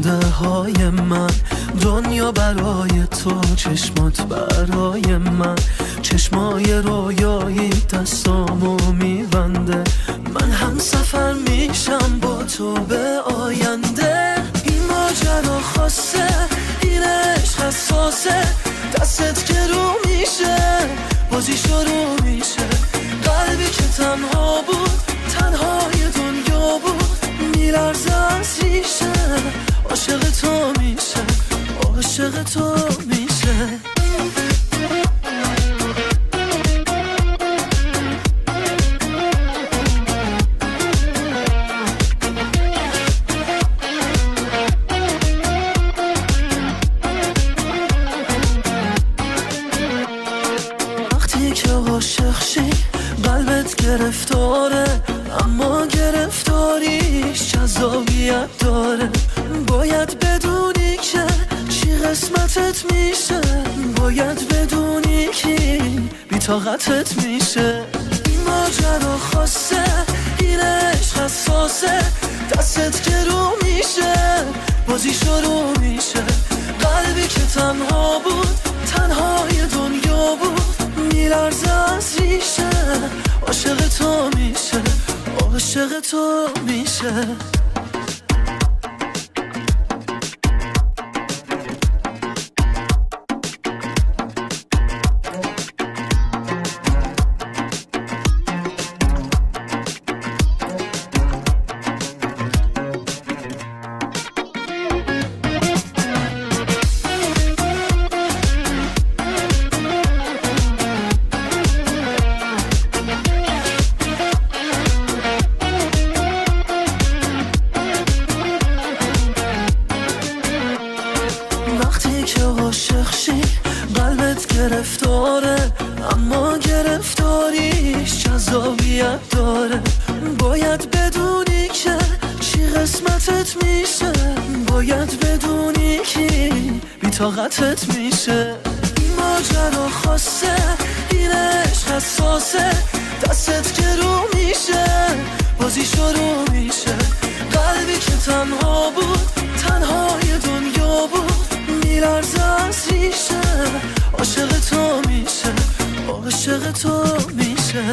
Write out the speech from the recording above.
خنده های من، دنیا برای تو، چشمات برای من، چشمای رویایی دستامو میبنده. من هم سفر میشم با تو به آینده. این ماجرا خاصه، این عشق حساسه، دستت که رو میشه بازی شروع میشه. قلبی که تنها بود، تنهای دنیا بود، میلرزه از ریشه. عاشق تو میشه، عاشق تو میشه. وقتی که عاشق شی قلبت گرفتاره، اما گرفتاریش جذابیت داره. باید بدونی که چی قسمتت میشه، باید بدونی که بی طاقتت میشه. این ماجرا خاصه، این عشق حساسه، دستت که رو میشه بازی شروع میشه. قلبی که تنها بود، تنهای دنیا بود، میلرزه از ریشه. عاشق تو میشه، عاشق تو میشه. وقتی که عاشق شی قلبت گرفتاره، اما گرفتاریش جذابیت داره. باید بدونی که چی قسمتت میشه، باید بدونی که بی طاقتت میشه. این ماجرا خاصه، این عشق حساسه، دستت که رو میشه بازی شروع میشه. قلبی که تنها بود، تنهای دنیا بود، میلرزه از ریشه. عاشق تو میشه، عاشق تو میشه.